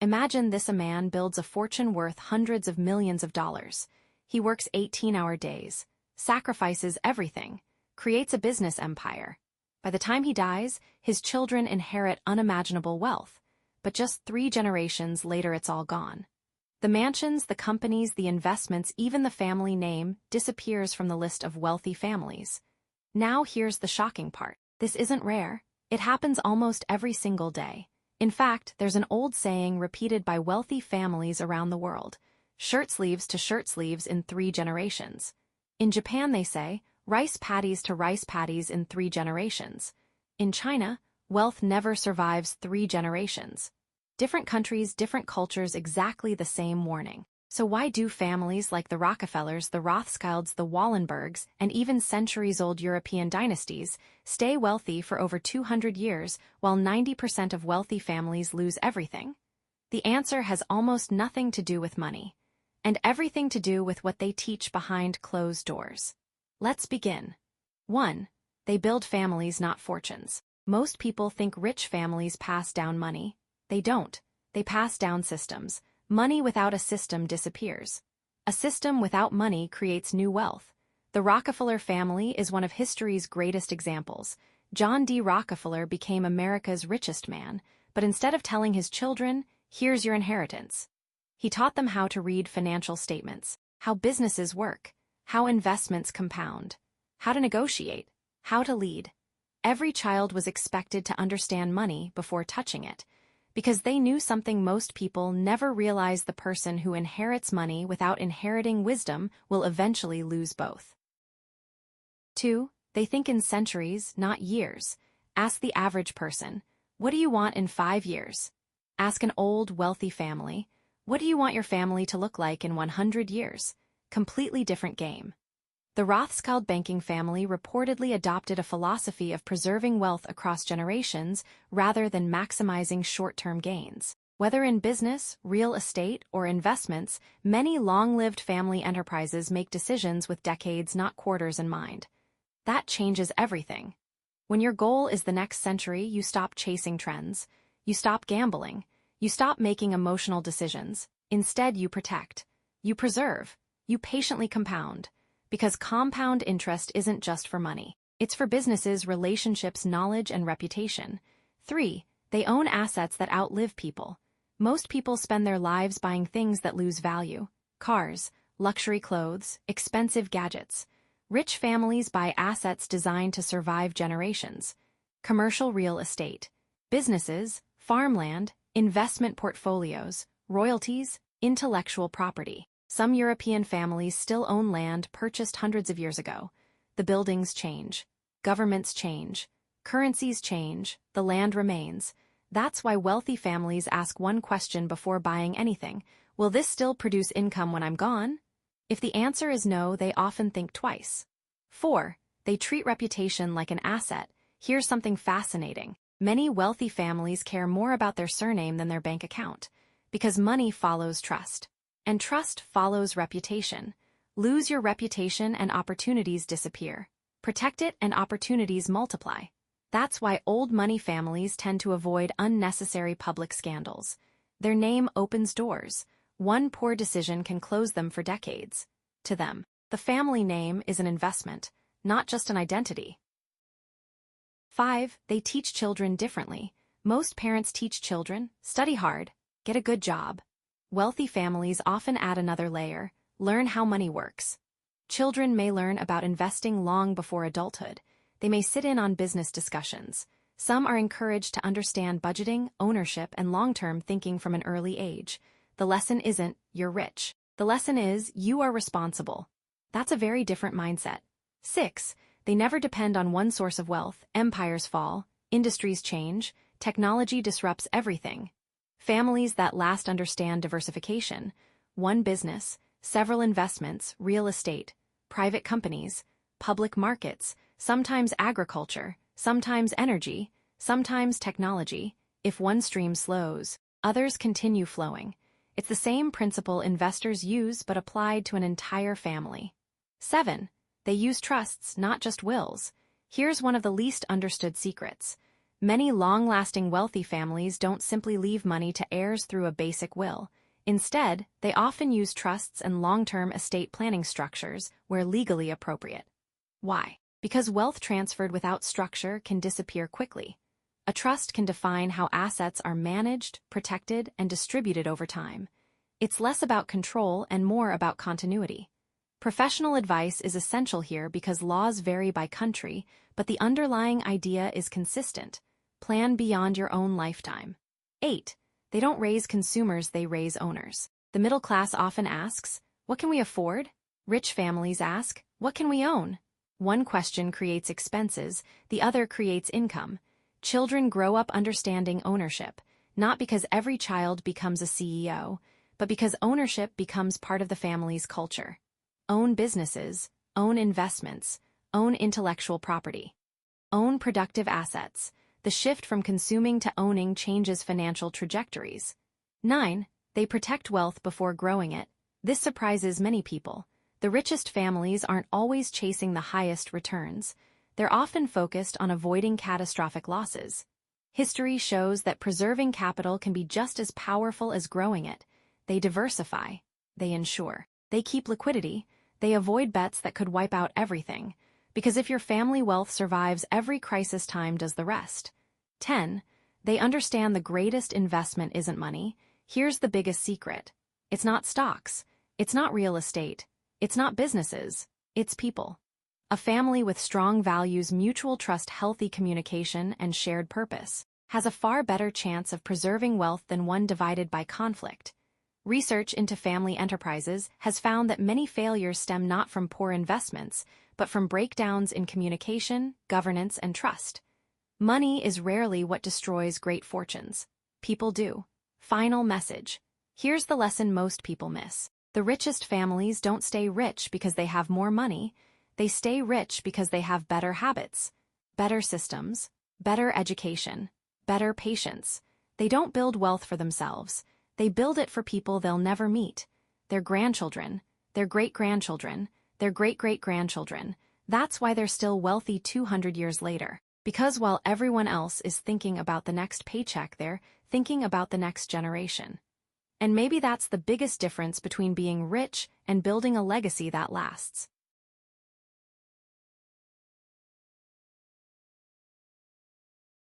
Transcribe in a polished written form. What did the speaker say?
Imagine this: a man builds a fortune worth hundreds of millions of dollars. He works 18-hour days, sacrifices everything, creates a business empire. By the time he dies, his children inherit unimaginable wealth, but just 3 generations later it's all gone. The mansions, the companies, the investments, even the family name disappears from the list of wealthy families. Now here's the shocking part. This isn't rare. It happens almost every single day. In fact, there's an old saying repeated by wealthy families around the world: shirtsleeves to shirtsleeves in 3 generations. In Japan they say, rice paddies to rice paddies in 3 generations. In China, wealth never survives 3 generations. Different countries, different cultures, exactly the same warning. So why do families like the Rockefellers, the Rothschilds, the Wallenbergs, and even centuries-old European dynasties stay wealthy for over 200 years, while 90% of wealthy families lose everything? The answer has almost nothing to do with money, and everything to do with what they teach behind closed doors. Let's begin. 1. They build families, not fortunes. Most people think rich families pass down money. They don't. They pass down systems. Money without a system disappears. A system without money creates new wealth. The Rockefeller family is one of history's greatest examples. John D. Rockefeller became America's richest man, but instead of telling his children, "Here's your inheritance," he taught them how to read financial statements, how businesses work, how investments compound, how to negotiate, how to lead. Every child was expected to understand money before touching it, because they knew something most people never realize: the person who inherits money without inheriting wisdom will eventually lose both. 2. They think in centuries, not years. Ask the average person, "What do you want in 5 years?" Ask an old, wealthy family, "What do you want your family to look like in 100 years? Completely different game. The Rothschild banking family reportedly adopted a philosophy of preserving wealth across generations rather than maximizing short-term gains. Whether in business, real estate, or investments, many long-lived family enterprises make decisions with decades, not quarters, in mind. That changes everything. When your goal is the next century, you stop chasing trends. You stop gambling. You stop making emotional decisions. Instead, you protect. You preserve. You patiently compound. Because compound interest isn't just for money. It's for businesses, relationships, knowledge, and reputation. 3. They own assets that outlive people. Most people spend their lives buying things that lose value: cars, luxury clothes, expensive gadgets. Rich families buy assets designed to survive generations: commercial real estate, businesses, farmland, investment portfolios, royalties, intellectual property. Some European families still own land purchased hundreds of years ago. The buildings change, governments change, currencies change, the land remains. That's why wealthy families ask one question before buying anything: will this still produce income when I'm gone? If the answer is no, they often think twice. 4. They treat reputation like an asset. Here's something fascinating. Many wealthy families care more about their surname than their bank account, because money follows trust. And trust follows reputation. Lose your reputation and opportunities disappear. Protect it and opportunities multiply. That's why old money families tend to avoid unnecessary public scandals. Their name opens doors. One poor decision can close them for decades. To them, the family name is an investment, not just an identity. 5. They teach children differently. Most parents teach children, study hard, get a good job. Wealthy families often add another layer: learn how money works. Children may learn about investing long before adulthood. They may sit in on business discussions. Some are encouraged to understand budgeting, ownership, and long-term thinking from an early age. The lesson isn't, "You're rich." The lesson is, "You are responsible." That's a very different mindset. 6. They never depend on one source of wealth. Empires fall, industries change, technology disrupts everything. Families that last understand diversification: one business, several investments, real estate, private companies, public markets, sometimes agriculture, sometimes energy, sometimes technology. If one stream slows, others continue flowing. It's the same principle investors use but applied to an entire family. 7. They use trusts, not just wills. Here's one of the least understood secrets. Many long-lasting wealthy families don't simply leave money to heirs through a basic will. Instead, they often use trusts and long-term estate planning structures where legally appropriate. Why? Because wealth transferred without structure can disappear quickly. A trust can define how assets are managed, protected, and distributed over time. It's less about control and more about continuity. Professional advice is essential here because laws vary by country, but the underlying idea is consistent. Plan beyond your own lifetime. 8. They don't raise consumers, they raise owners. The middle class often asks, what can we afford? Rich families ask, what can we own? One question creates expenses, the other creates income. Children grow up understanding ownership, not because every child becomes a CEO, but because ownership becomes part of the family's culture. Own businesses, own investments, own intellectual property. Own productive assets. The shift from consuming to owning changes financial trajectories. 9. They protect wealth before growing it. This surprises many people. The richest families aren't always chasing the highest returns. They're often focused on avoiding catastrophic losses. History shows that preserving capital can be just as powerful as growing it. They diversify. They insure. They keep liquidity. They avoid bets that could wipe out everything. Because if your family wealth survives, every crisis time does the rest. 10. They understand the greatest investment isn't money. Here's the biggest secret. It's not stocks. It's not real estate. It's not businesses. It's people. A family with strong values, mutual trust, healthy communication, and shared purpose has a far better chance of preserving wealth than one divided by conflict. Research into family enterprises has found that many failures stem not from poor investments, but from breakdowns in communication, governance, and trust. Money is rarely what destroys great fortunes. People do. Final message. Here's the lesson most people miss. The richest families don't stay rich because they have more money. They stay rich because they have better habits, better systems, better education, better patience. They don't build wealth for themselves. They build it for people they'll never meet. Their grandchildren, their great-grandchildren, their great-great-grandchildren. That's why they're still wealthy 200 years later. Because while everyone else is thinking about the next paycheck, they're thinking about the next generation. And maybe that's the biggest difference between being rich and building a legacy that lasts.